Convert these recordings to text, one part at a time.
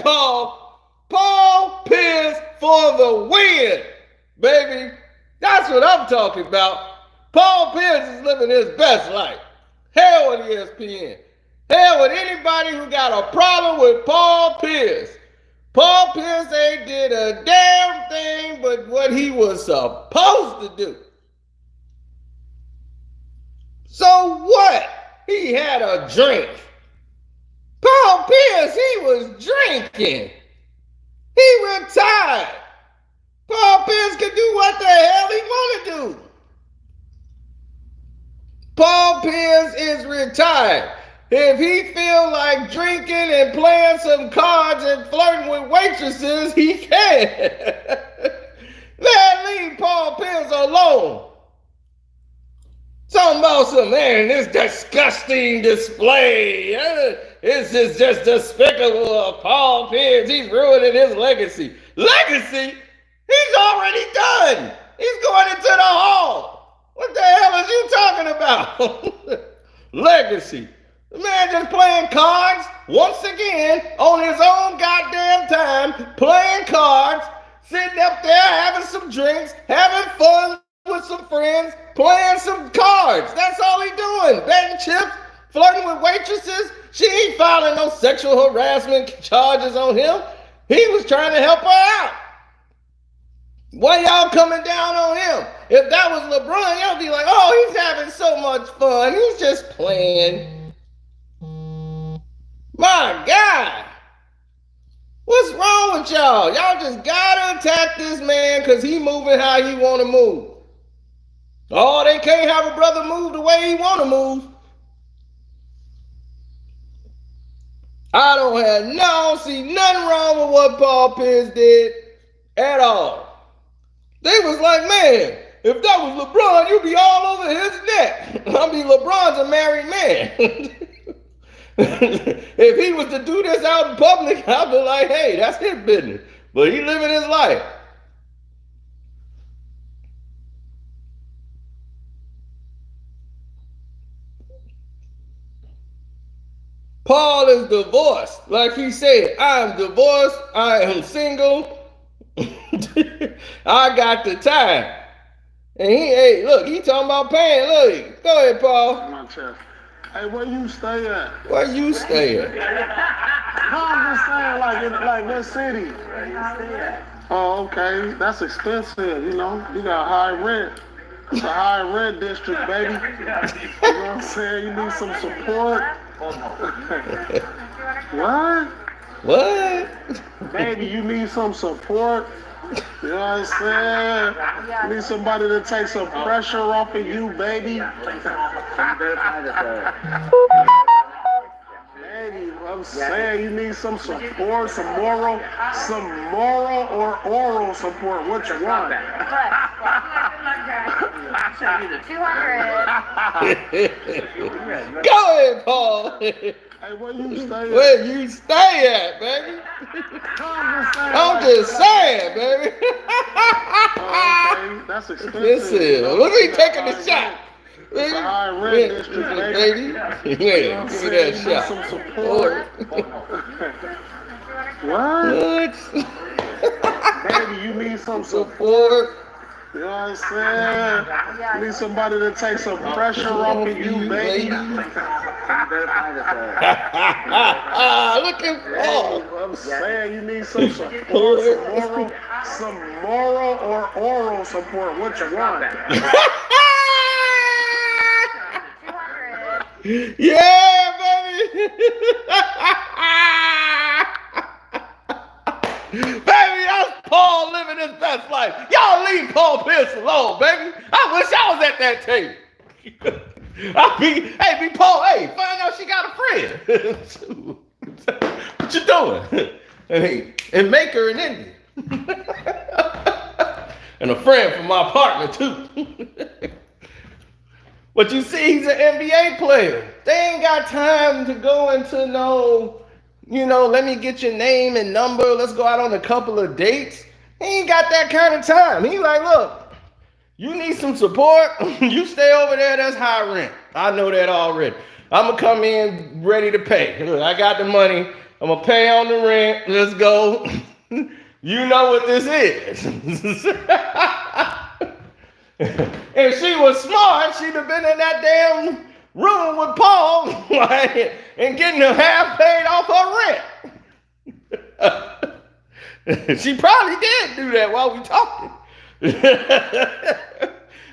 called Paul Pierce for the win, baby. That's what I'm talking about. Paul Pierce is living his best life. Hell with ESPN. Hell with anybody who got a problem with Paul Pierce. Paul Pierce ain't did a damn thing but what he was supposed to do. So what? He had a drink. Paul Pierce, he was drinking. He retired. Paul Pierce can do what the hell he want to do. Paul Pierce is retired. If he feel like drinking and playing some cards and flirting with waitresses, he can. Man, leave Paul Pierce alone. Talking about some, man, this disgusting display. This is just despicable of Paul Pierce. He's ruining his legacy. Legacy? He's already done. He's going into the hall. What the hell is you talking about? Legacy. The man just playing cards once again on his own goddamn time, playing cards, sitting up there having some drinks, having fun with some friends, playing some cards. That's all he doing. Betting chips, flirting with waitresses. She ain't filing no sexual harassment charges on him. He was trying to help her out. Why y'all coming down on him? If that was LeBron, y'all be like, oh, he's having so much fun. He's just playing. My God. What's wrong with y'all? Y'all just gotta attack this man because he moving how he want to move. Oh, they can't have a brother move the way he want to move. I don't see nothing wrong with what Paul Pierce did at all. They was like, man, if that was LeBron, you'd be all over his neck. I mean, LeBron's a married man. If he was to do this out in public, I'd be like, hey, that's his business. But he living his life. Paul is divorced. Like he said, I'm divorced. I am single. I got the time. And hey, look, he talking about paying. Look, go ahead, Paul. My chest. Hey, where you stay at? Where you stay at? No, I'm just saying, like what city? Where you stay at? Oh, okay. That's expensive, you know. You got high rent. It's a high rent district, baby. You know what I'm saying? You need some support. What? What? Baby, you need some support. You know what I'm saying? You need somebody to take some pressure off of you, baby. Baby, I'm saying you need some support, some moral or oral support. What you want? 200. Go ahead, Paul. Hey, where you stay at? Where you stay at, baby? I'm just saying, baby. Okay, that's expensive. Listen, look at he taking the shot. It's a high rent district, baby. Yeah, give me that shot. Some support. What? Baby, you need some support. You know what I'm saying? You need somebody to take some pressure off of you, baby. Look at Paul. I'm saying you need some support, some moral or oral support. What you want? Yeah, baby. Baby, that's Paul living his best life. Y'all leave Paul Pierce alone, baby. I wish I was at that table. Hey, Paul, hey, find out she got a friend. What you doing? And make her an Indian. And a friend for my partner, too. But you see, he's an NBA player. They ain't got time to go into no, let me get your name and number. Let's go out on a couple of dates. He ain't got that kind of time. He like, look, you need some support. You stay over there. That's high rent. I know that already. I'm going to come in ready to pay. Look, I got the money. I'm gonna pay on the rent. Let's go. You know what this is. If she was smart, she'd have been in that damn room with Paul like, and getting her half paid off her rent. She probably did do that while we talking.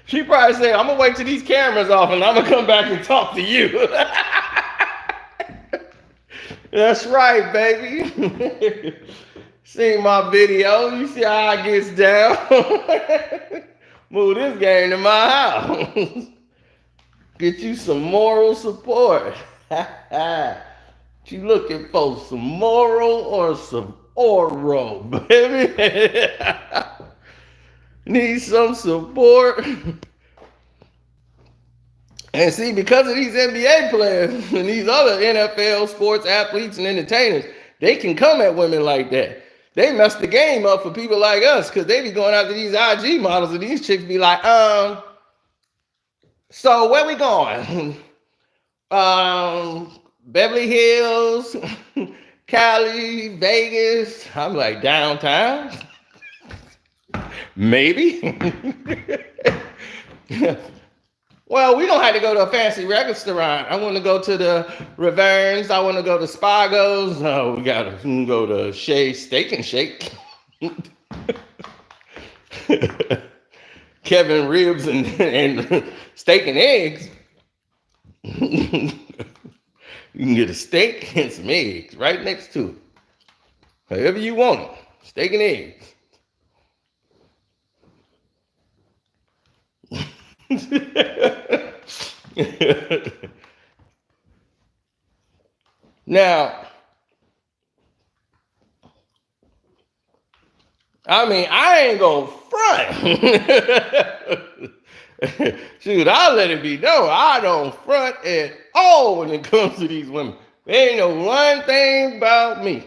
She probably said, I'm gonna wait till these cameras off and I'm gonna come back and talk to you. That's right, baby. See my video, you see how I gets down. Move this game to my house. Get you some moral support. You looking for some moral or some oral, baby? Need some support. And see, because of these NBA players and these other NFL sports athletes and entertainers, they can come at women like that. They mess the game up for people like us because they be going after these IG models and these chicks be like, so where we going? Beverly Hills, Cali, Vegas. I'm like, downtown? Maybe. Well, we don't have to go to a fancy restaurant. I want to go to the Rivalries. I want to go to Spago's. No, we got to go to Shay's Steak and Shake. Kevin Ribs and steak and eggs. You can get a steak and some eggs right next to it. However you want it. Steak and eggs. Now, I mean, I ain't gonna front. Shoot, I'll let it be known. I don't front at all when it comes to these women. There ain't no one thing about me.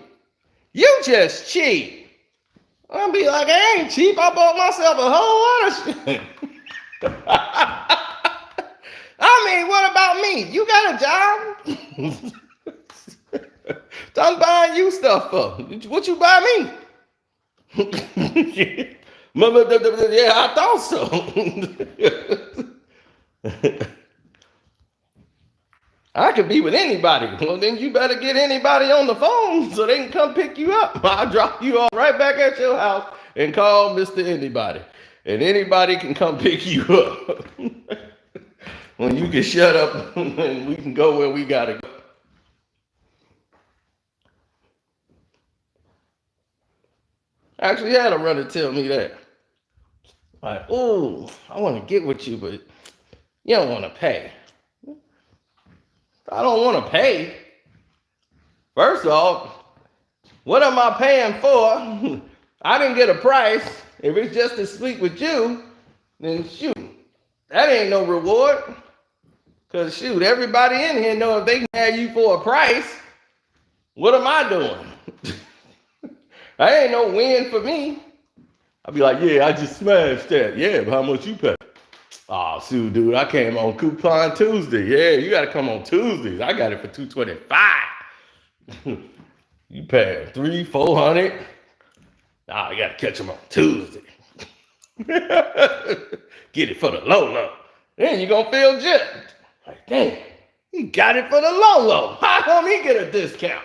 You just cheap. I'll be like, I ain't cheap. I bought myself a whole lot of shit. I mean, what about me? You got a job? I'm buying you stuff for. What you buy me? Yeah, I thought so. I could be with anybody. Well, then you better get anybody on the phone so they can come pick you up. I'll drop you off right back at your house and call Mr. Anybody. And anybody can come pick you up. When you can shut up and we can go where we gotta go. I actually had a runner tell me that. Like, oh, I want to get with you, but you don't want to pay. I don't want to pay. First off, what am I paying for? I didn't get a price. If it's just to sleep with you, then shoot, that ain't no reward. Because shoot, everybody in here know if they can have you for a price, what am I doing? That ain't no win for me. I'll be like, yeah, I just smashed that. Yeah, but how much you pay? Oh, shoot, dude, I came on Coupon Tuesday. Yeah, you got to come on Tuesdays. I got it for $225. You pay $300, $400. Nah, you got to catch them on Tuesday. Get it for the low. Then you're going to feel just like, damn, he got it for the low. How come he get a discount?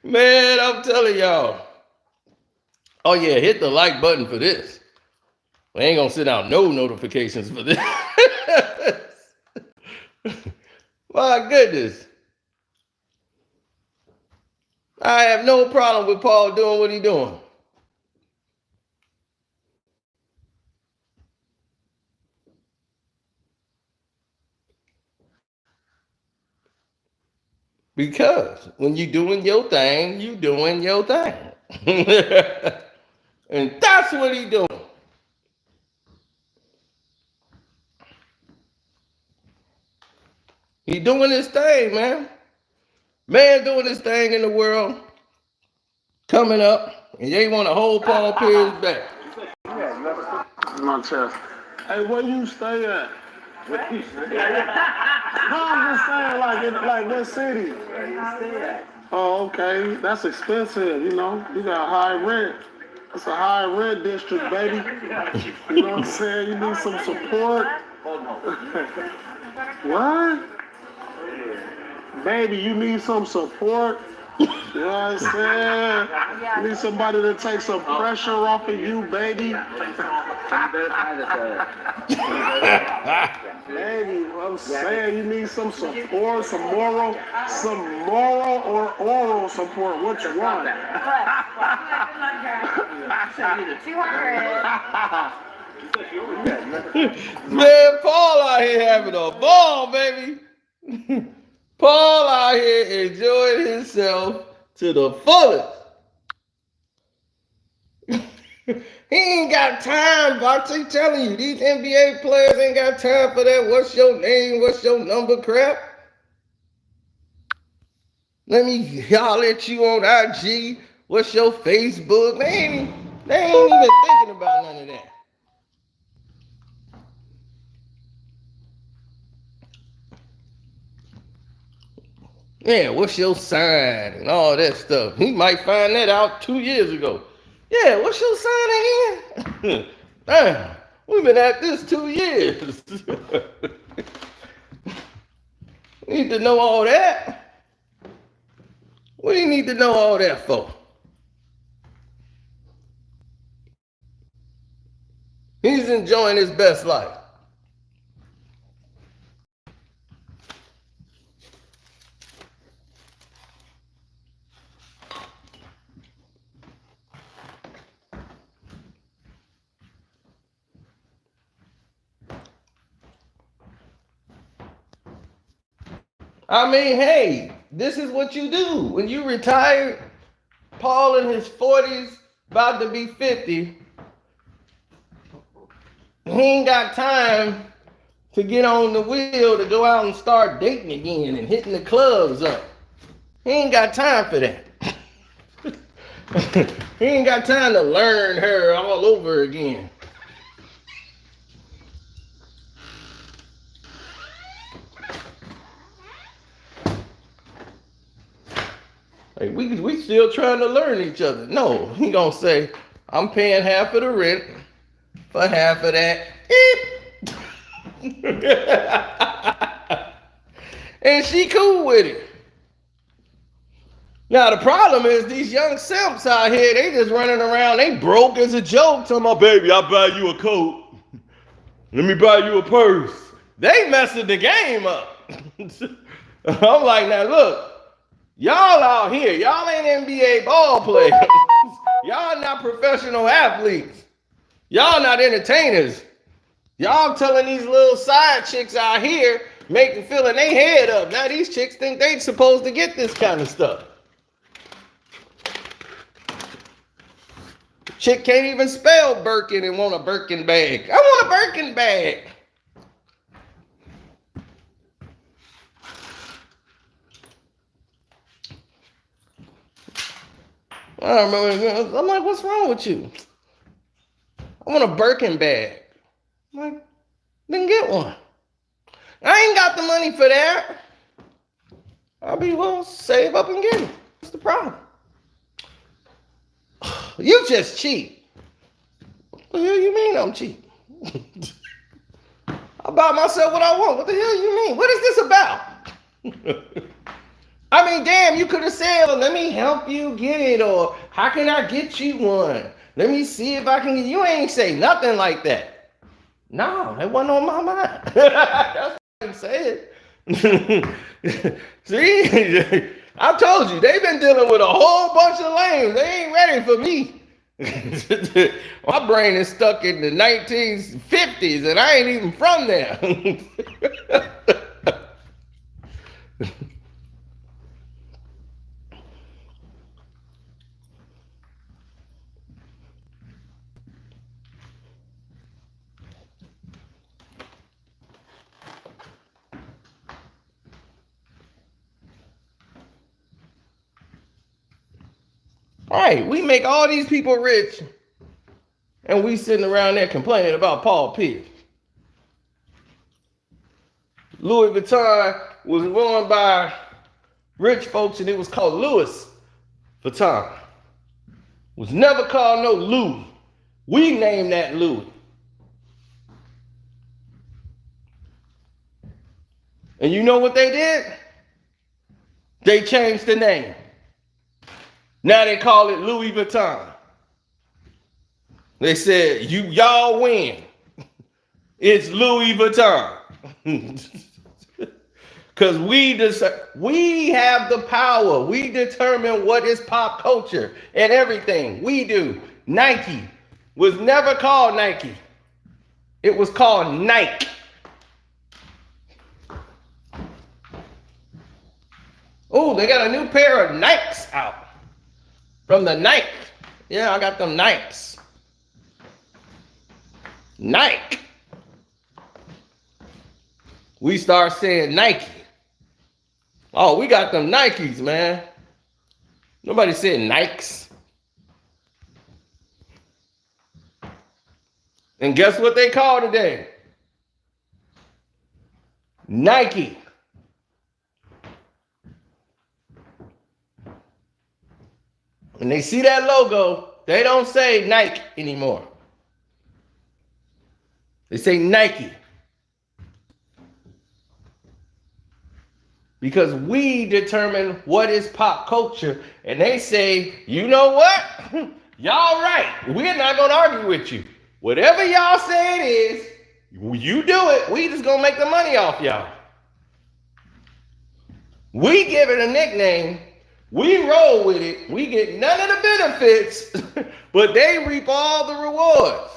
Man, I'm telling y'all. Oh yeah, hit the like button for this. We ain't gonna sit out no notifications for this. My goodness. I have no problem with Paul doing what he's doing. Because when you're doing your thing, you doing your thing. And that's what he's doing. He doing his thing, man. Man doing his thing in the world. Coming up. And they want to hold Paul Pierce back. My chest. Hey, where you stay at? No, I'm just saying, like what city? Where you stay at? Oh, okay. That's expensive, you know. You got high rent. It's a high rent district, baby. You know what I'm saying? You need some support. What? Baby, you need some support. You know what I'm saying? You need somebody to take some pressure off of you, baby. Baby, I'm saying you need some support, some moral or oral support. Which one? 200. Man, Paul out here having a ball, baby. Paul out here enjoying himself to the fullest. He ain't got time, Box. I'm telling you, these NBA players ain't got time for that. What's your name? What's your number crap? Let me holler at you on IG. What's your Facebook? They ain't even thinking about none of that. Yeah, what's your sign and all that stuff. He might find that out 2 years ago. Yeah, what's your sign again? Damn, we've been at this 2 years. Need to know all that? What do you need to know all that for? He's enjoying his best life. I mean, hey, this is what you do. When you retire, Paul in his 40s, about to be 50, he ain't got time to get on the wheel to go out and start dating again and hitting the clubs up. He ain't got time for that. He ain't got time to learn her all over again. Like we still trying to learn each other. No, he gonna say, I'm paying half of the rent for half of that. And she cool with it. Now the problem is these young simps out here, they just running around, they broke as a joke. Talking about, baby, I'll buy you a coat. Let me buy you a purse. They messing the game up. I'm like, now look, y'all out here, y'all ain't NBA ball players. Y'all not professional athletes. Y'all not entertainers. Y'all telling these little side chicks out here, making feeling they head up. Now these chicks think they supposed to get this kind of stuff. Chick can't even spell Birkin and want a Birkin bag. I want a Birkin bag. I remember, I'm like, what's wrong with you? I want a Birkin bag. I'm like, then get one. I ain't got the money for that. I'll be, well, save up and get it. What's the problem? You just cheap. What the hell you mean I'm cheap? I buy myself what I want. What the hell you mean? What is this about? I mean, damn, you could have said, well, let me help you get it, or how can I get you one? Let me see if I can get you. Ain't say nothing like that. No, that wasn't on my mind. That's what I said. See, I told you, they've been dealing with a whole bunch of lames. They ain't ready for me. My brain is stuck in the 1950s, and I ain't even from there. Right, we make all these people rich, and we sitting around there complaining about Paul Pierce. Louis Vuitton was run by rich folks, and it was called Louis Vuitton. Was never called no Louis. We named that Louis. And you know what they did? They changed the name. Now they call it Louis Vuitton. They said, y'all win. It's Louis Vuitton. Because we have the power. We determine what is pop culture and everything. We do. Nike was never called Nike. It was called Nike. Oh, they got a new pair of Nikes out. From the Nike. Yeah, I got them Nikes. Nike. We start saying Nike. Oh, we got them Nikes, man. Nobody said Nikes. And guess what they call today? Nike. When they see that logo, they don't say Nike anymore. They say Nike. Because we determine what is pop culture. And they say, you know what? Y'all right. We're not going to argue with you. Whatever y'all say it is, you do it. We just going to make the money off y'all. We give it a nickname. We roll with it. We get none of the benefits, but they reap all the rewards.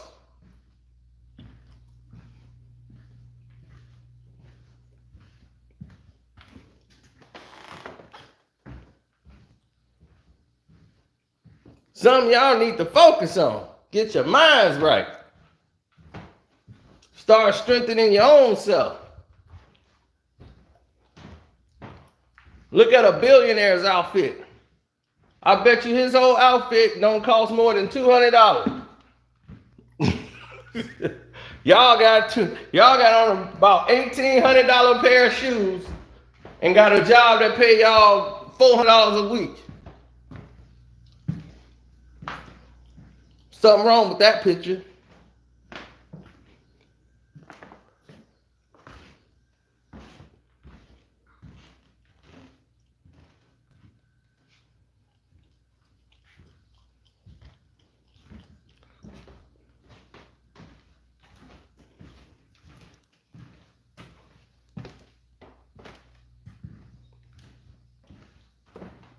Something y'all need to focus on. Get your minds right. Start strengthening your own self. Look at a billionaire's outfit. I bet you his whole outfit don't cost more than $200. Y'all got on about $1,800 pair of shoes and got a job that pay y'all $400 a week. Something wrong with that picture.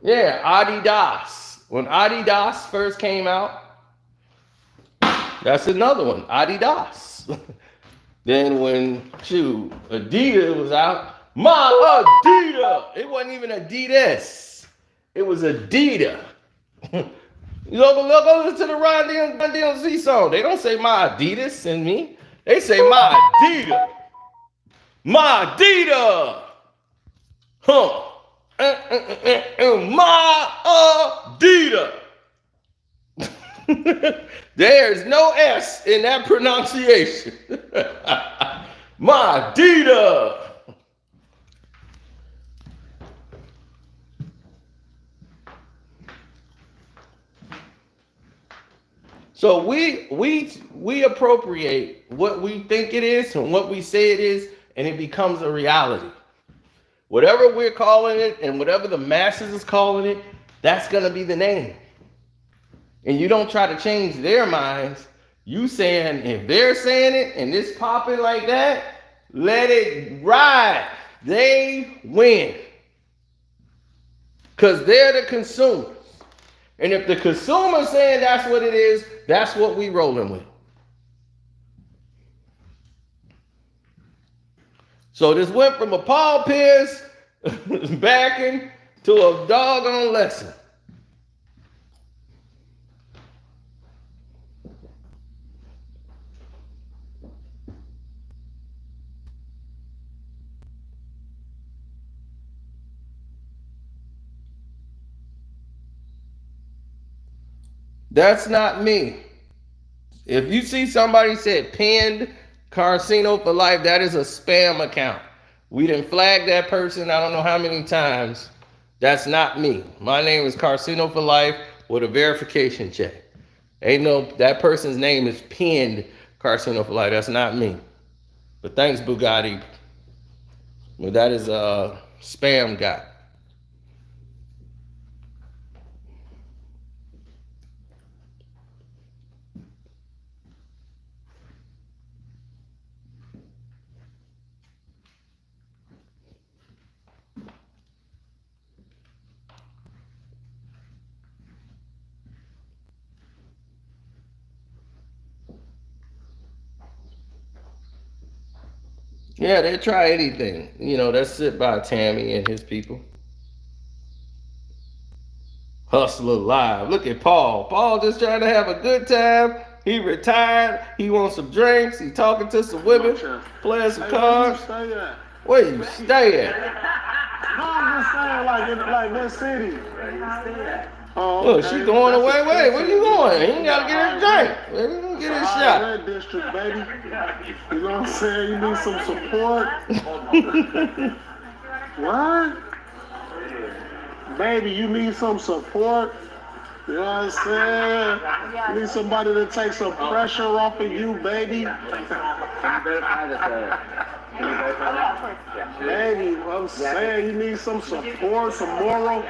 Yeah, Adidas. When Adidas first came out, that's another one, Adidas. Then when Adidas was out, my Adidas. It wasn't even Adidas. It was Adidas. Go listen to the Run DMC song. They don't say my Adidas and me. They say my Adidas. My Adidas. Huh. My Adidas. There's no S in that pronunciation. My Adidas. So we appropriate what we think it is and what we say it is, and it becomes a reality. Whatever we're calling it and whatever the masses is calling it, that's going to be the name. And you don't try to change their minds. You saying if they're saying it and it's popping like that, let it ride. They win. Because they're the consumers. And if the consumer's saying that's what it is, that's what we rolling with. So this went from a Paul Pierce backing to a doggone lesson. That's not me. If you see somebody said pinned Casino for Life, that is a spam account. We didn't flag that person I don't know how many times. That's not me. My name is Carcino for Life with a verification check. Ain't no, that person's name is pinned Carcino for Life. That's not me. But thanks, Bugatti. Well, that is a spam guy. Yeah, they try anything. That's it by Tammy and his people. Hustler Live. Look at Paul. Paul just trying to have a good time. He retired. He wants some drinks. He talking to some women, playing some cards. Where you stay at? No, I'm just saying, like that city. Oh, look, she going away. Wait, where you going? He ain't got to get his drink. Let me get his shot. Red district, baby. You know what I'm saying? You need some support. What? Baby, you need some support. You know what I'm saying? You need somebody to take some pressure off of you, baby. Baby, I'm saying you need some support, some moral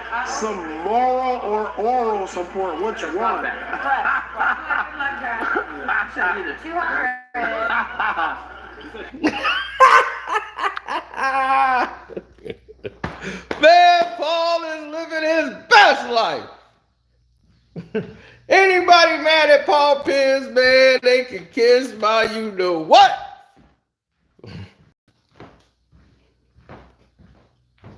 or oral support. What you want? Man, Paul is living his best life. Anybody mad at Paul Pierce, man, they can kiss my you know what.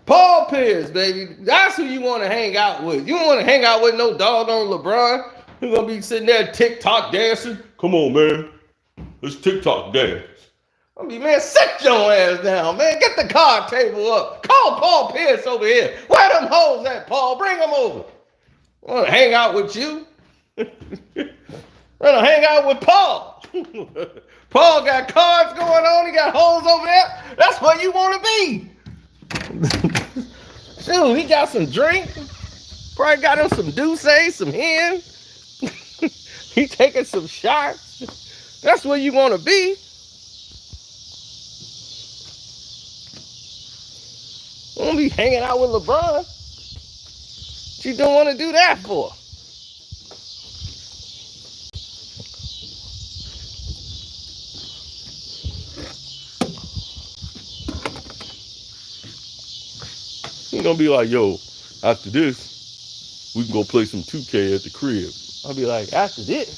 Paul Pierce, baby. That's who you want to hang out with. You don't want to hang out with no doggone LeBron. You're going to be sitting there TikTok dancing. Come on, man. Let's TikTok dance. I mean, man, sit your ass down, man. Get the card table up. Call Paul Pierce over here. Where them hoes at, Paul? Bring them over. I want to hang out with you. I want to hang out with Paul. Paul got cards going on. He got hoes over there. That's where you want to be. Shoot, he got some drink. Probably got him some Douce, some hen. He taking some shots. That's where you want to be. Won't be hanging out with LeBron. What you don't want to do that for? He's gonna be like, yo, after this, we can go play some 2K at the crib. I'll be like, after this?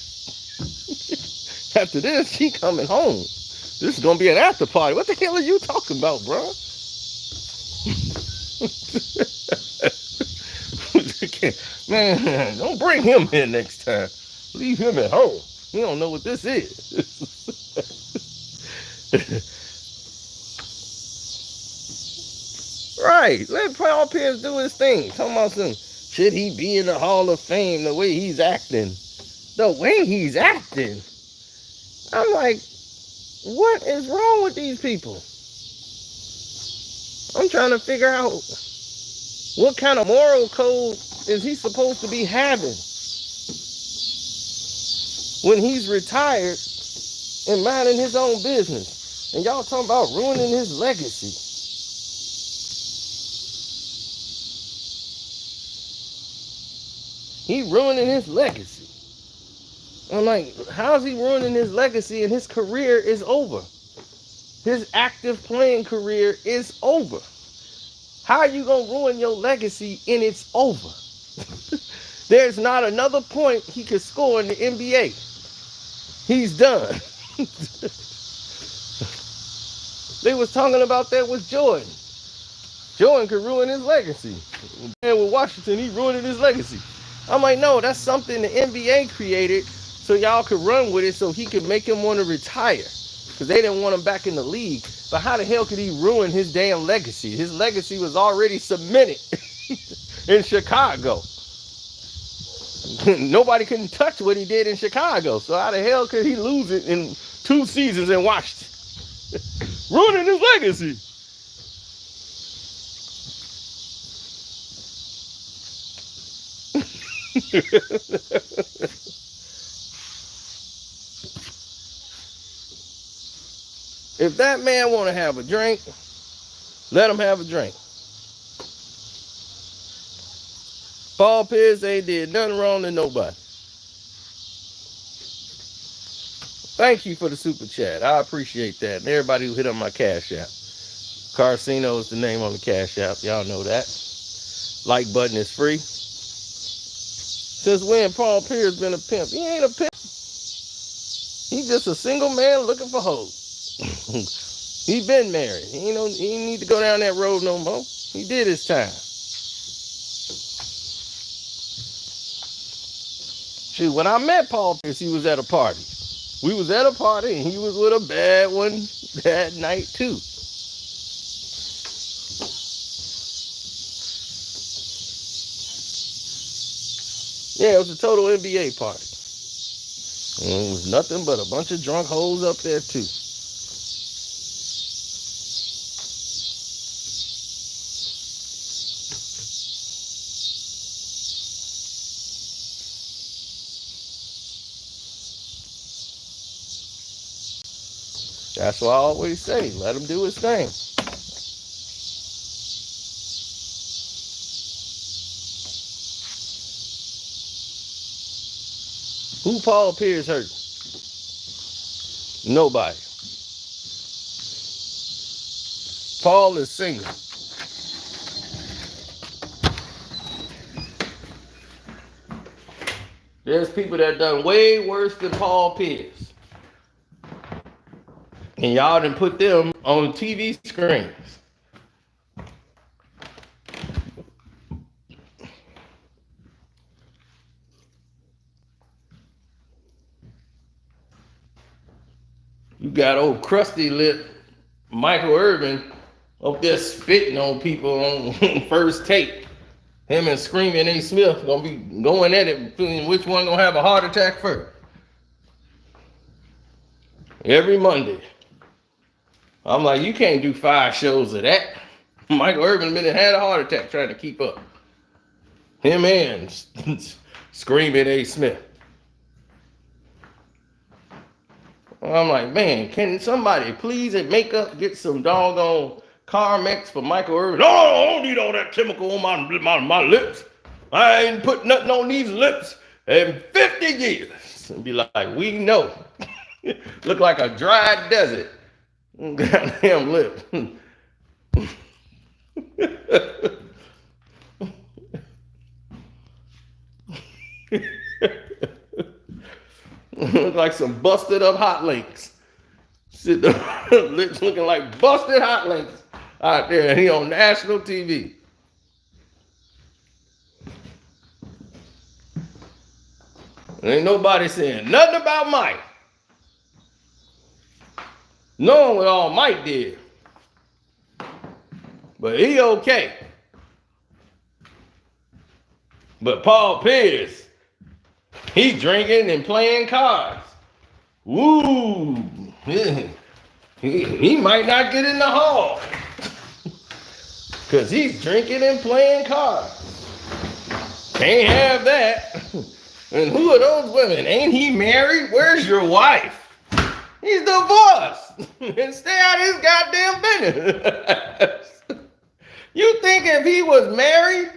After this, she coming home. This is gonna be an after party. What the hell are you talking about, bro? Man, don't bring him in next time. Leave him at home. He don't know what this is. Right. Let Paul Pierce do his thing. Talking about some, should he be in the Hall of Fame the way he's acting? The way he's acting. I'm like, what is wrong with these people? I'm trying to figure out what kind of moral code is he supposed to be having when he's retired and minding his own business. And y'all talking about ruining his legacy. He ruining his legacy. I'm like, how's he ruining his legacy and his career is over? His active playing career is over. How are you going to ruin your legacy and it's over? There's not another point he could score in the NBA. He's done. They was talking about that with Jordan. Jordan could ruin his legacy. And with Washington, he ruined his legacy. I'm like, no, that's something the NBA created so y'all could run with it so he could make him want to retire. Because they didn't want him back in the league. But how the hell could he ruin his damn legacy? His legacy was already cemented in Chicago. Nobody couldn't touch what he did in Chicago. So how the hell could he lose it in 2 seasons in Washington? Ruining his legacy. If that man want to have a drink, let him have a drink. Paul Pierce ain't did nothing wrong to nobody. Thank you for the super chat. I appreciate that. And everybody who hit on my Cash App. Carcino is the name on the Cash App. Y'all know that. Like button is free. Since when Paul Pierce been a pimp? He ain't a pimp. He's just a single man looking for hoes. He been married. He ain't need to go down that road no more. He did his time. Shoot, when I met Paul Pierce, he was at a party. We was at a party and he was with a bad one that night too. Yeah, it was a total NBA party. And it was nothing but a bunch of drunk hoes up there too. That's why I always say, let him do his thing. Who Paul Pierce hurt? Nobody. Paul is single. There's people that done way worse than Paul Pierce. And y'all done put them on TV screens. You got old crusty lip Michael Irvin up there spitting on people on first take. Him and Screaming A. Smith gonna be going at it between which one gonna have a heart attack first. Every Monday. I'm like, you can't do 5 shows of that. Michael Irvin had a heart attack trying to keep up. Him and Screaming A. Smith. I'm like, man, can somebody please at makeup get some doggone Carmex for Michael Irvin? No, I don't need all that chemical on my lips. I ain't put nothing on these lips in 50 years. And be like, we know. Look like a dry desert. Goddamn lip. Look like some busted up hot links. Lips looking like busted hot links out there. And he on national TV. Ain't nobody saying nothing about Mike. Knowing what all Mike did. But he okay. But Paul Pierce, he drinking and playing cards. Woo! He might not get in the hall. Because he's drinking and playing cards. Can't have that. And who are those women? Ain't he married? Where's your wife? He's divorced. And stay out of his goddamn business. You think if he was married,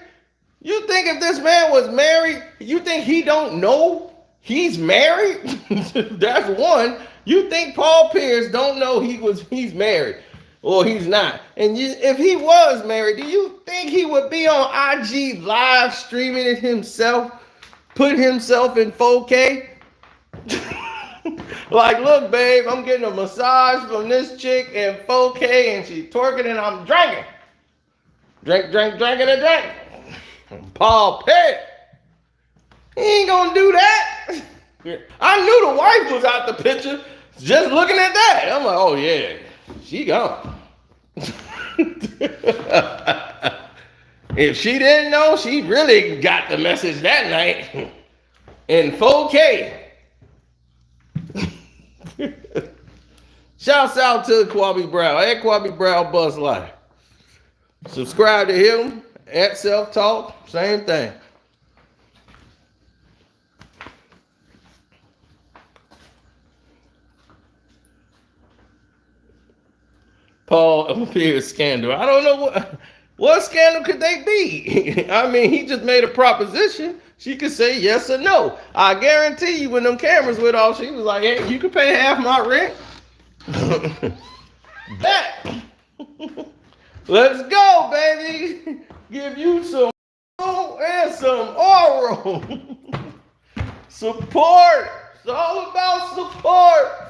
you think if this man was married, you think he don't know he's married? That's one. You think Paul Pierce don't know he's married or he's not? And if he was married, do you think he would be on IG live streaming it himself, putting himself in 4K? Like, look, babe, I'm getting a massage from this chick in 4K and she's twerking and I'm drinking. Drinking and drinking. Paul Pierce. He ain't gonna do that. I knew the wife was out the picture just looking at that. I'm like, oh yeah, she gone. If she didn't know, she really got the message that night in 4K. Shouts out to Kwame Brown. At Kwame Brown Buzz Life. Subscribe to him at Self Talk. Same thing. Paul Pierce scandal. I don't know what scandal could they be. I mean, he just made a proposition. She could say yes or no. I guarantee you, when them cameras went off, she was like, "Hey, you can pay half my rent." That. Let's go, baby. Give you some and some oral support. It's all about support.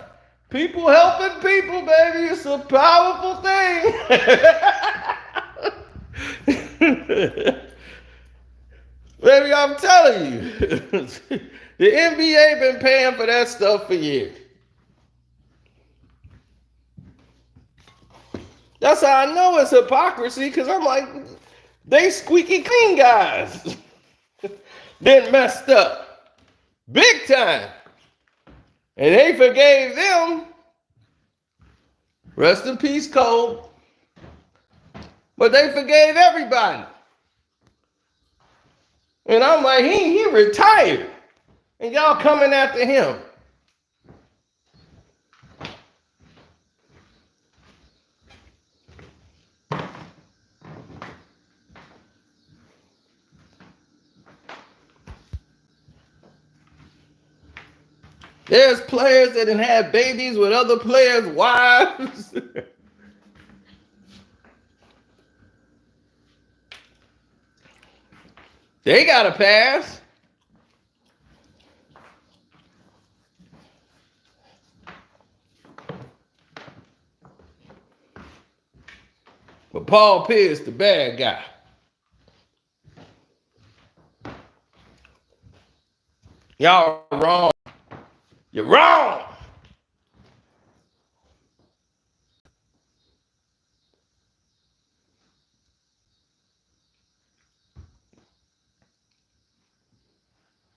People helping people, baby. It's a powerful thing. Baby, I'm telling you. The NBA been paying for that stuff for years. That's how I know it's hypocrisy, because I'm like, they squeaky clean guys. Then messed up. Big time. And they forgave them. Rest in peace, Cole. But they forgave everybody. And I'm like, he retired. And y'all coming after him. There's players that done had babies with other players' wives. They got a pass. But Paul Pierce, the bad guy. Y'all are wrong. You're wrong.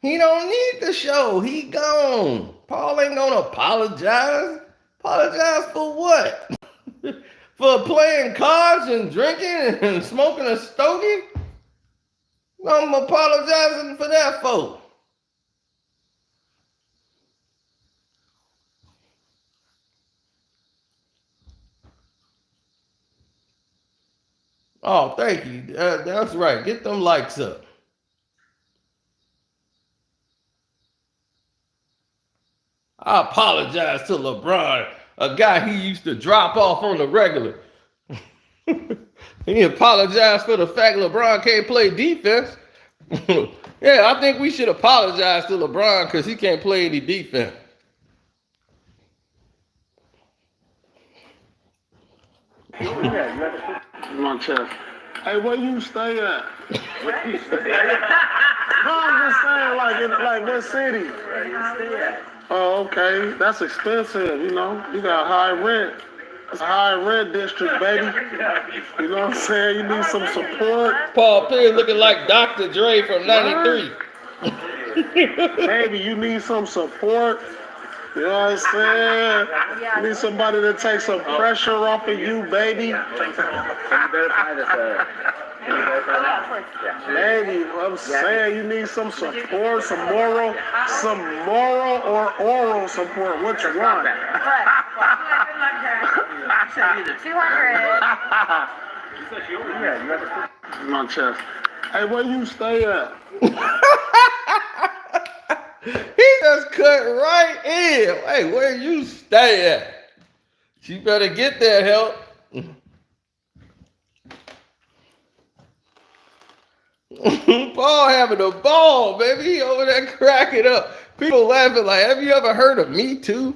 He don't need the show. He gone. Paul ain't gonna apologize. Apologize for what? For playing cards and drinking and smoking a stogie? I'm apologizing for that, folks. Oh, thank you. That's right. Get them likes up. I apologize to LeBron, a guy he used to drop off on the regular. He apologized for the fact LeBron can't play defense. Yeah, I think we should apologize to LeBron because he can't play any defense. My chest. Hey, where you stay at? Where you stay at? No, I'm just saying, like what city? Where you stay at? Oh, okay. That's expensive, you know. You got high rent. It's a high rent district, baby. You know what I'm saying? You need some support. Paul Pierce looking like Dr. Dre from '93. Baby, you need some support. You know what I'm saying? You need somebody to take some pressure off of you, baby. Baby, I'm saying you need some support, some moral or oral support. What you want? 200. My chest. Hey, where you stay at? He just cut right in. Hey, where you stay at? You better get that help. Paul having a ball, baby. He over there cracking up. People laughing like, have you ever heard of Me Too?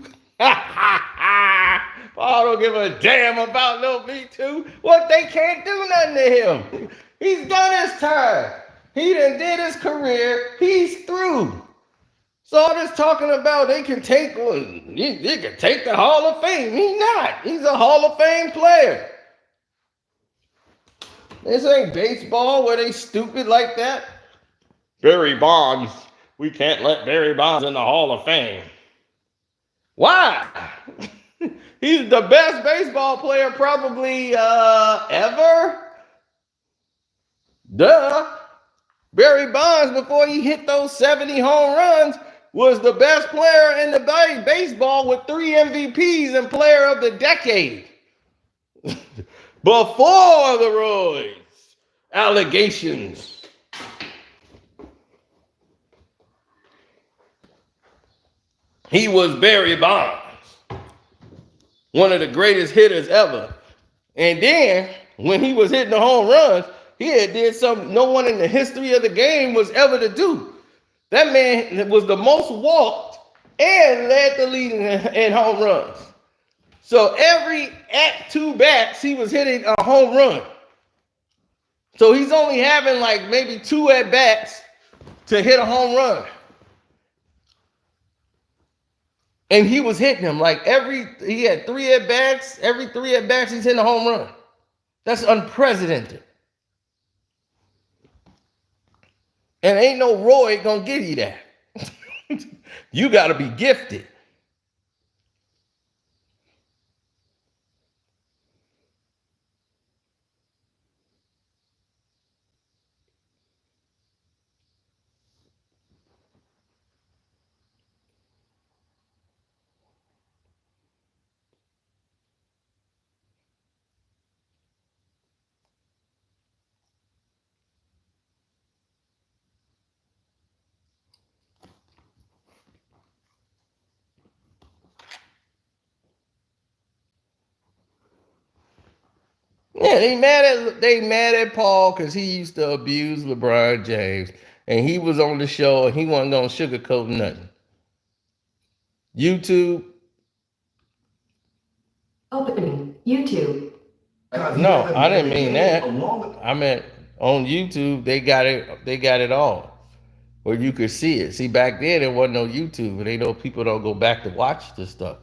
Paul don't give a damn about no Me Too. What, they can't do nothing to him. He's done his time. He done did his career. He's through. So all this talking about they can take the Hall of Fame. He's not. He's a Hall of Fame player. This ain't baseball where they stupid like that. Barry Bonds. We can't let Barry Bonds in the Hall of Fame. Why? He's the best baseball player probably ever. Duh. Barry Bonds, before he hit those 70 home runs, was the best player in the baseball with 3 MVPs and player of the decade. Before the Roy's allegations. He was Barry Bonds, one of the greatest hitters ever. And then when he was hitting the home runs, he had did something no one in the history of the game was ever to do. That man was the most walked and led the league in home runs. So every at two bats, he was hitting a home run. So he's only having like maybe 2 at bats to hit a home run. And he was hitting them like he had 3 at bats. Every 3 at bats, he's hitting a home run. That's unprecedented. And ain't no Roy gonna give you that. You gotta be gifted. Yeah, they mad at Paul because he used to abuse LeBron James. And he was on the show and he wasn't gonna sugarcoat nothing. YouTube. Opening YouTube. No, I didn't mean that. I meant on YouTube they got it all. Where you could see it. See, back then there wasn't no YouTube, and they know people don't go back to watch this stuff.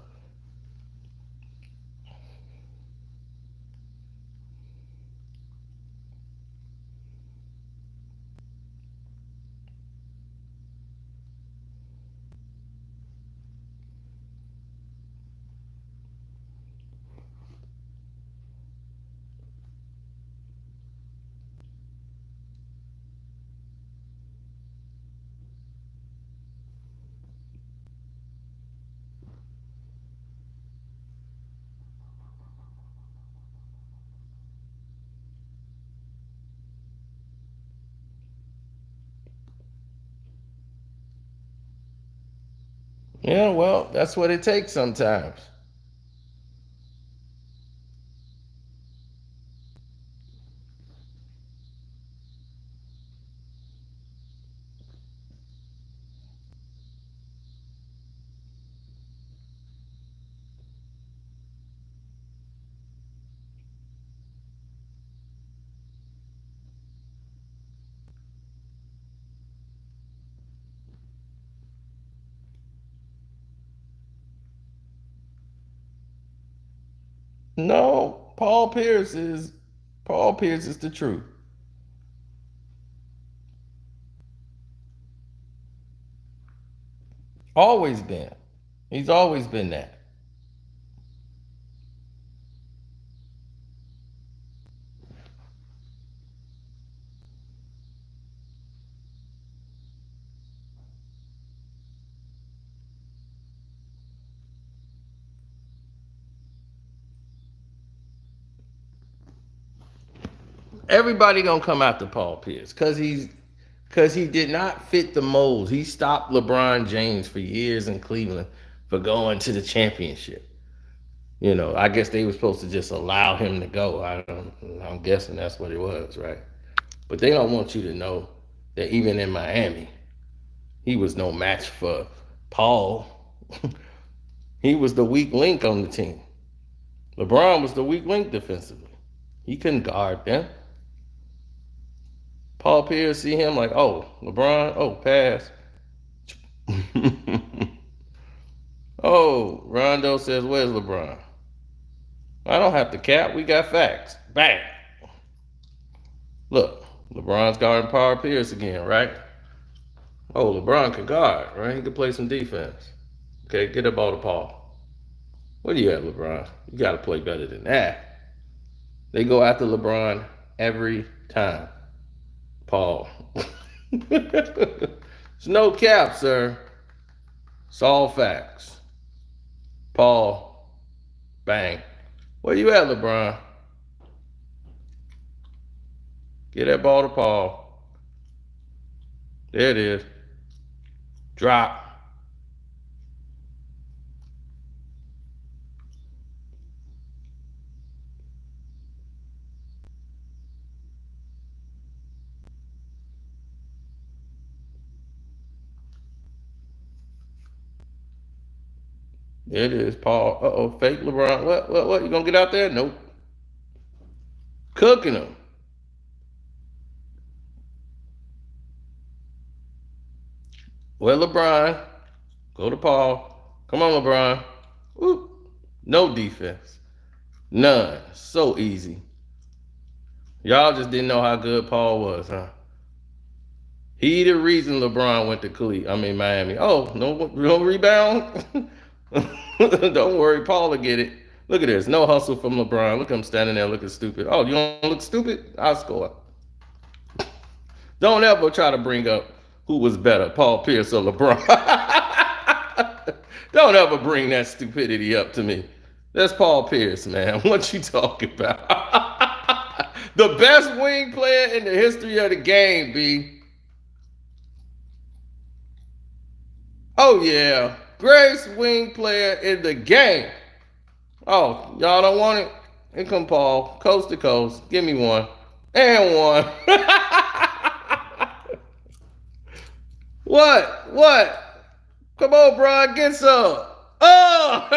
Yeah, well, that's what it takes sometimes. No, Paul Pierce is the truth. Always been. He's always been that. Everybody gonna come after Paul Pierce because he did not fit the mold. He stopped LeBron James for years in Cleveland for going to the championship. You know, I guess they were supposed to just allow him to go. I'm guessing that's what it was, right? But they don't want you to know that even in Miami, he was no match for Paul. He was the weak link on the team. LeBron was the weak link defensively. He couldn't guard them. Paul Pierce see him like, oh, LeBron, oh, pass. Oh, Rondo says, where's LeBron? I don't have to cap. We got facts. Bang. Look, LeBron's guarding Paul Pierce again, right? Oh, LeBron can guard, right? He can play some defense. Okay, get the ball to Paul. What do you have, LeBron? You got to play better than that. They go after LeBron every time. Paul. It's no cap, sir. It's all facts. Paul. Bang. Where you at, LeBron? Get that ball to Paul. There it is. Drop. There it is, Paul. Uh-oh, fake LeBron. What? You gonna get out there? Nope. Cooking him. Well, LeBron. Go to Paul. Come on, LeBron. Whoop. No defense. None. So easy. Y'all just didn't know how good Paul was, huh? He the reason LeBron went to Miami. Oh, no rebound? Don't worry, Paul will get it. Look at this. No hustle from LeBron. Look at him standing there looking stupid. Oh, you don't look stupid? I'll score. Don't ever try to bring up who was better, Paul Pierce or LeBron. Don't ever bring that stupidity up to me. That's Paul Pierce, man. What you talking about? The best wing player in the history of the game, B. Oh, yeah. Greatest wing player in the game. Oh, y'all don't want it? Here come Paul, coast to coast. Give me one. And one. What? Come on, bro, get some. Oh!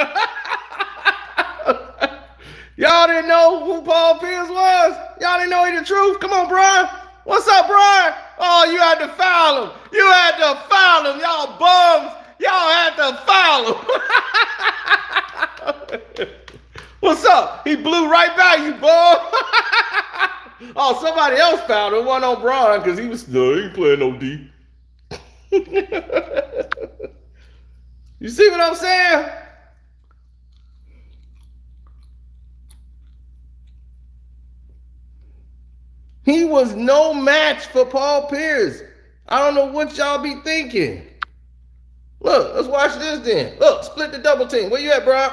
Y'all didn't know who Paul Pierce was? Y'all didn't know he the truth? Come on, Brian. What's up, Brian? Oh, you had to foul him. Y'all bums. Y'all had to foul him. What's up? He blew right by you, bum. Oh, somebody else fouled him. One on Brian because he ain't playing no D. You see what I'm saying? He was no match for Paul Pierce. I don't know what y'all be thinking. Look, let's watch this then. Look, split the double team. Where you at, Brian?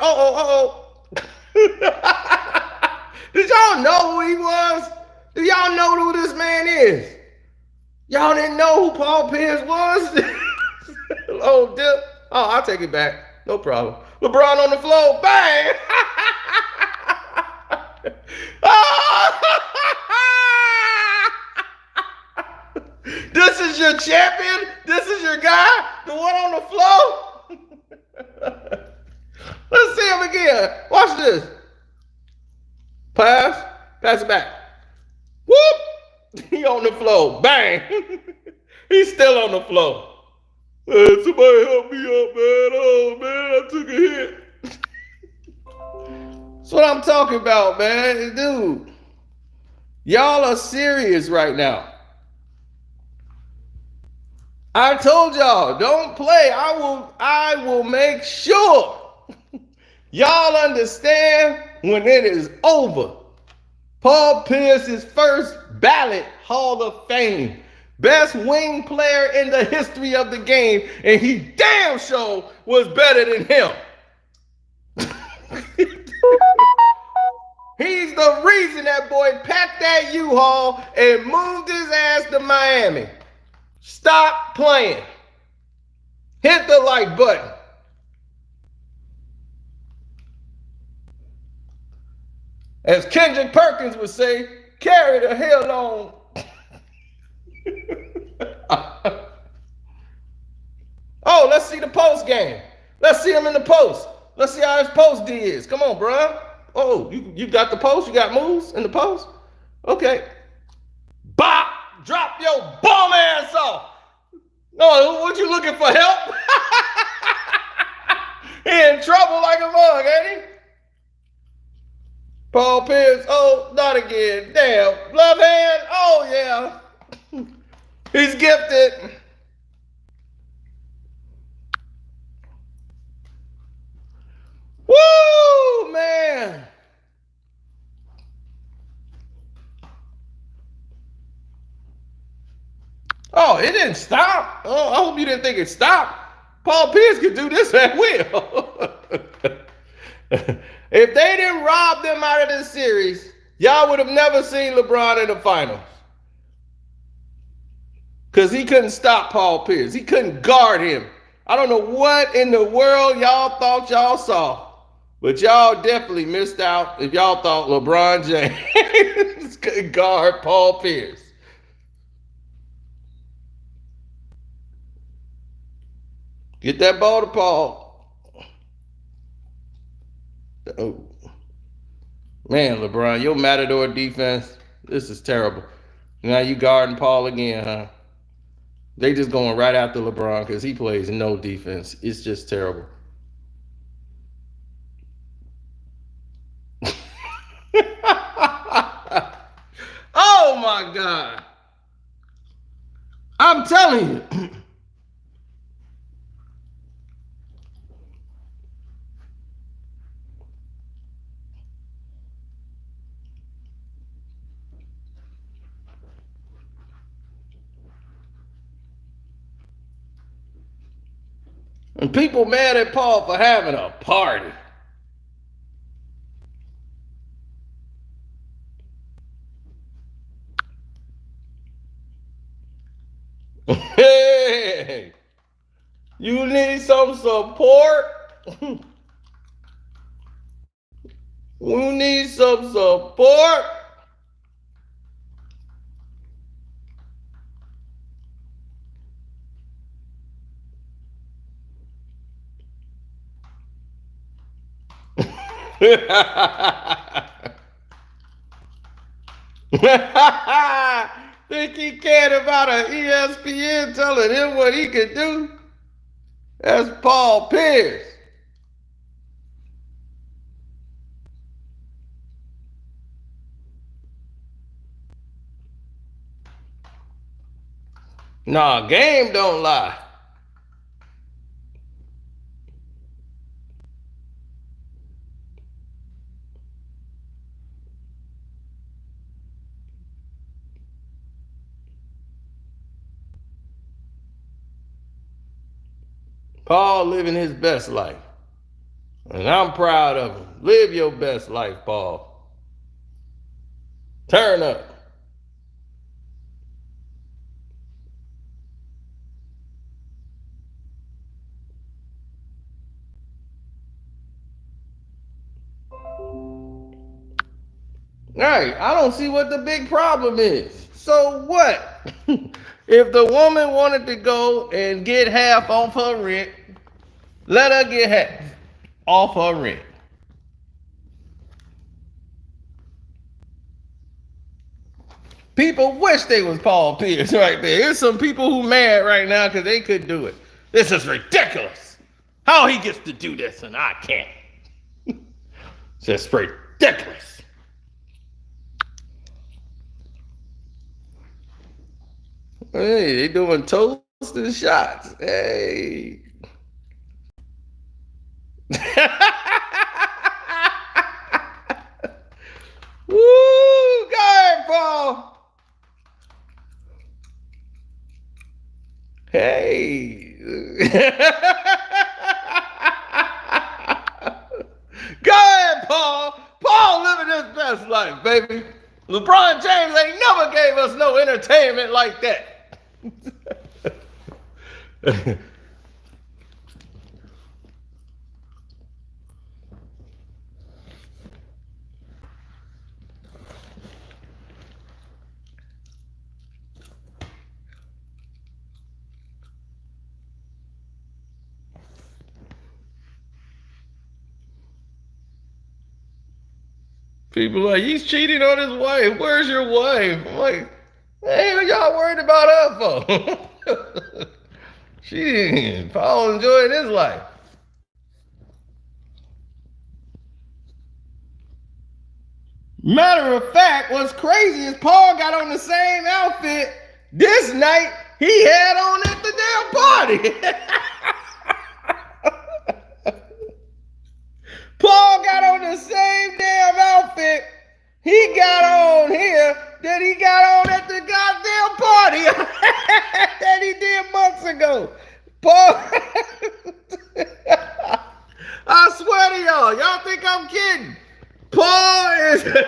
Did y'all know who he was? Do y'all know who this man is? Y'all didn't know who Paul Pierce was? Oh, dip. Oh, I'll take it back. No problem. LeBron on the floor. Bang! This is your champion? This is your guy? The one on the floor? Let's see him again. Watch this. Pass it back. Whoop! He on the floor. Bang! He's still on the floor. Hey, somebody help me up, man. Oh, man, I took a hit. That's what I'm talking about, man. Dude, y'all are serious right now. I told y'all, don't play. I will make sure y'all understand when it is over. Paul Pierce's first ballot Hall of Fame. Best wing player in the history of the game, and he damn sure was better than him. He's the reason that boy packed that U-Haul and moved his ass to Miami. Stop playing. Hit the like button. As Kendrick Perkins would say, carry the hell on. Oh, let's see the post game. Let's see him in the post. Let's see how his post D is. Come on, bro. Oh, you got the post? You got moves in the post? Okay. Bop! Drop your bum ass off. No, what you looking for help? He in trouble like a mug, ain't he? Paul Pierce, oh, not again. Damn. Left hand, oh yeah. He's gifted. Woo, man. Oh, it didn't stop. Oh, I hope you didn't think it stopped. Paul Pierce could do this at will. If they didn't rob them out of this series, y'all would have never seen LeBron in the finals. Because he couldn't stop Paul Pierce. He couldn't guard him. I don't know what in the world y'all thought y'all saw, but y'all definitely missed out if y'all thought LeBron James could guard Paul Pierce. Get that ball to Paul. Oh. Man, LeBron, your Matador defense, this is terrible. Now you guarding Paul again, huh? They just going right after LeBron because he plays no defense. It's just terrible. Oh my God. I'm telling you. And people mad at Paul for having a party. Hey, you need some support? You need some support? Think he cared about an ESPN telling him what he could do? That's Paul Pierce. Nah, game don't lie. Paul living his best life. And I'm proud of him. Live your best life, Paul. Turn up. Right, I don't see what the big problem is. So what? If the woman wanted to go and get half off her rent, let her get half off her rent. People wish they was Paul Pierce right there. There's some people who mad right now because they couldn't do it. This is ridiculous. How he gets to do this and I can't. It's just ridiculous. Hey, they doing toast and shots. Hey. Woo! Go ahead, Paul. Hey. Go ahead, Paul. Paul living his best life, baby. LeBron James ain't never gave us no entertainment like that. People like, he's cheating on his wife. Where's your wife? I'm like, hey, what y'all worried about her for? Paul enjoying his life. Matter of fact, what's crazy is Paul got on the same outfit this night he had on at the damn party. Paul got on the same damn outfit he got on here that he got on at the goddamn party that he did months ago. Paul, I swear to y'all think I'm kidding. Paul is the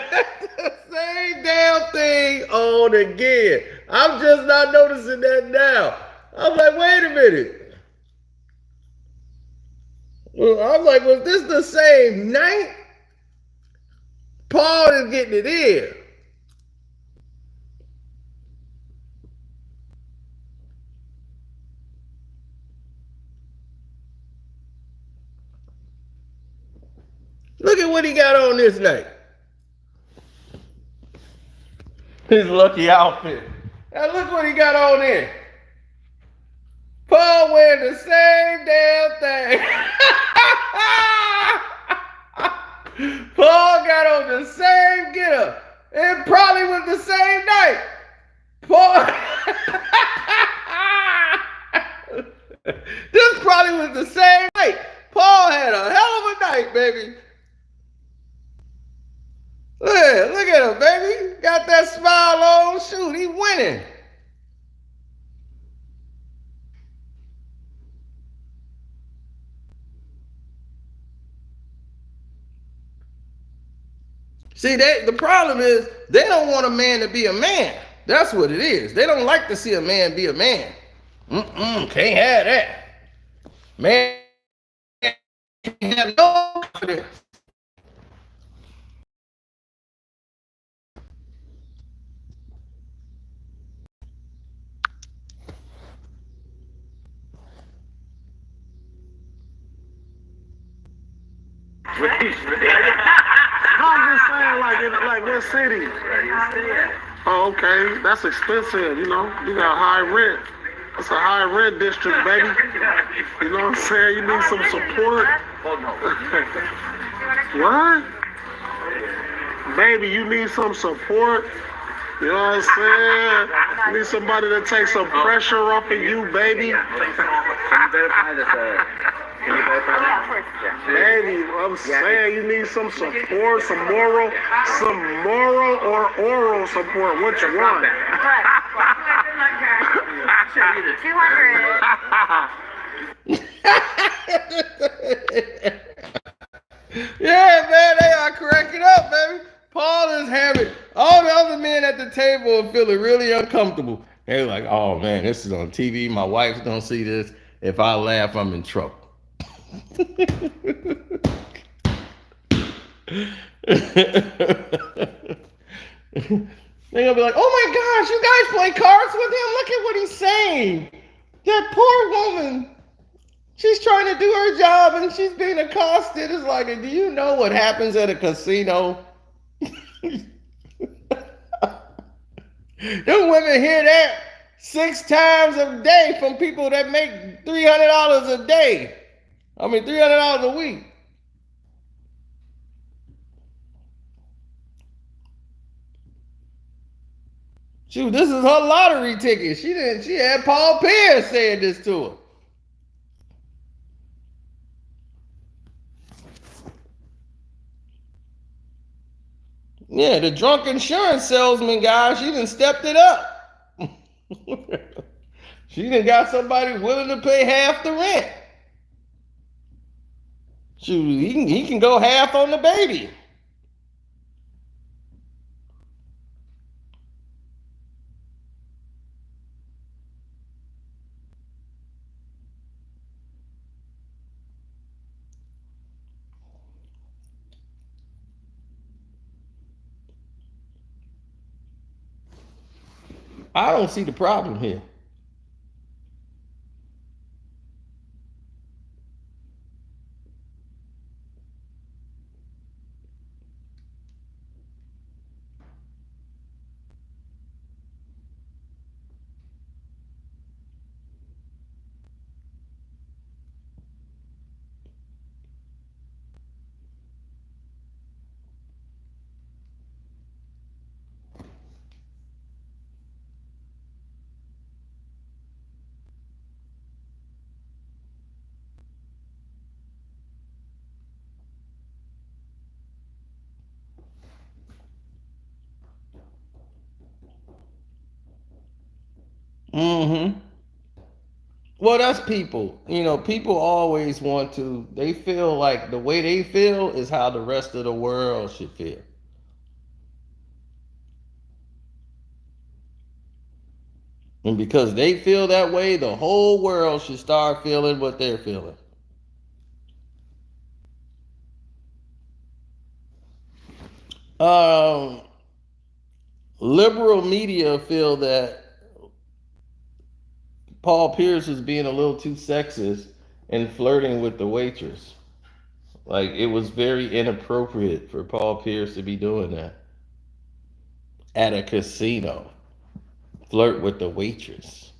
same damn thing on again. I'm just not noticing that now. I'm like, wait a minute. Well, I'm like, was this the same night? Paul is getting it in. Look at what he got on this night. His lucky outfit. Now look what he got on there. Paul wearing the same damn thing. Paul got on the same getup. It probably was the same night. Paul. This probably was the same night. Paul had a hell of a night, baby. Look at him, baby. Got that smile on. Shoot, he winning. See, the problem is they don't want a man to be a man. That's what it is. They don't like to see a man be a man. Can't have that. Man can't have no confidence. I'm just saying, like what city? Oh, okay, that's expensive. You know, you got high rent. It's a high rent district, baby. You know what I'm saying? You need some support. What? Baby, you need some support. You know what I'm saying? You need somebody to take some pressure off of you, baby. Baby, I'm saying you need some support, some moral or oral support. What you want? 200. Yeah, man, they are cracking up, baby. Paul is having all the other men at the table are feeling really uncomfortable. They're like, oh man, this is on TV. My wife's gonna see this. If I laugh, I'm in trouble. They're gonna be like, oh my gosh, you guys play cards with him? Look at what he's saying. That poor woman. She's trying to do her job and she's being accosted. It's like, do you know what happens at a casino? Them women hear that 6 times a day from people that make $300 a day. I mean, $300 a week. Shoot, this is her lottery ticket. She had Paul Pierce saying this to her. Yeah, the drunk insurance salesman guy, she done stepped it up. She done got somebody willing to pay half the rent. Shoot, he can go half on the baby. I don't see the problem here. Mm-hmm. Well, that's people. You know, people always want to, they feel like the way they feel is how the rest of the world should feel. And because they feel that way, the whole world should start feeling what they're feeling. Liberal media feel that Paul Pierce is being a little too sexist and flirting with the waitress. Like, it was very inappropriate for Paul Pierce to be doing that at a casino. Flirt with the waitress,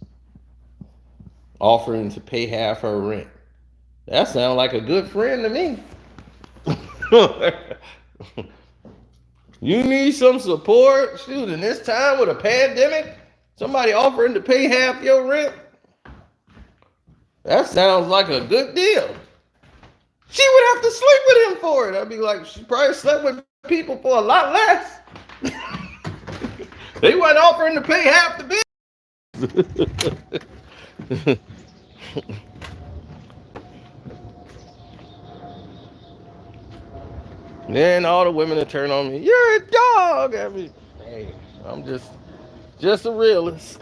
offering to pay half her rent. That sounds like a good friend to me. You need some support? Shoot, in this time with a pandemic, somebody offering to pay half your rent? That sounds like a good deal. She would have to sleep with him for it. I'd be like, she probably slept with people for a lot less. They weren't offering to pay half the bill. Then all the women that turn on me, you're a dog. I mean, hey, I'm just a realist.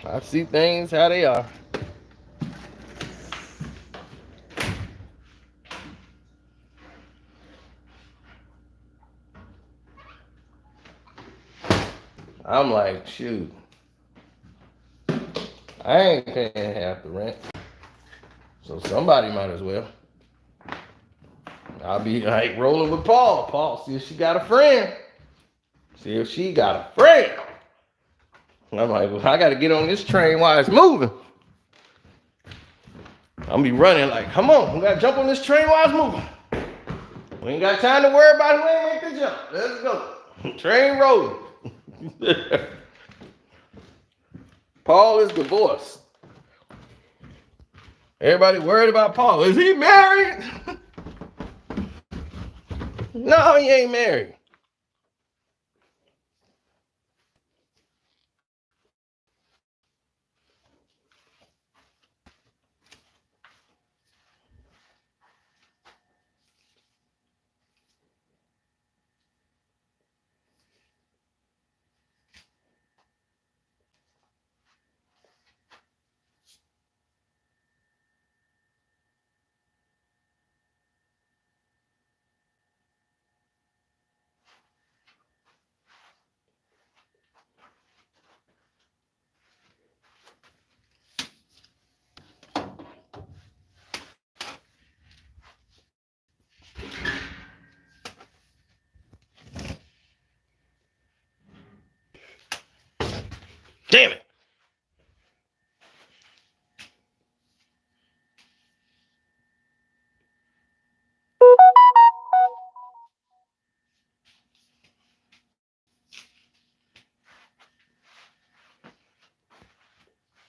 I see things how they are. I'm like, shoot, I ain't paying half the rent, so somebody might as well. I'll be like rolling with Paul. Paul, see if she got a friend. See if she got a friend. I'm like, well, I got to get on this train while it's moving. I'll be running like, come on, we got to jump on this train while it's moving. We ain't got time to worry about who ain't make the jump. Let's go. Train rolling. Paul is divorced. Everybody worried about Paul. Is he married? No, he ain't married. Damn it.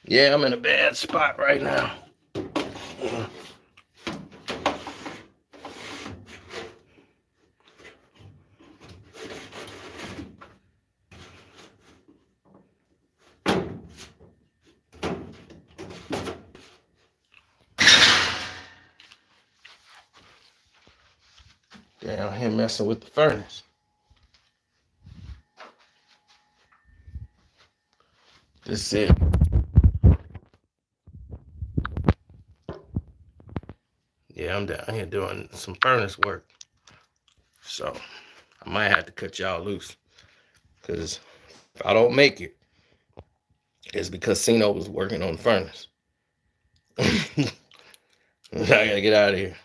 Yeah, I'm in a bad spot right now. Down here messing with the furnace. This is it. Yeah, I'm down here doing some furnace work. So I might have to cut y'all loose. Because if I don't make it, it's because Sino was working on the furnace. I gotta get out of here.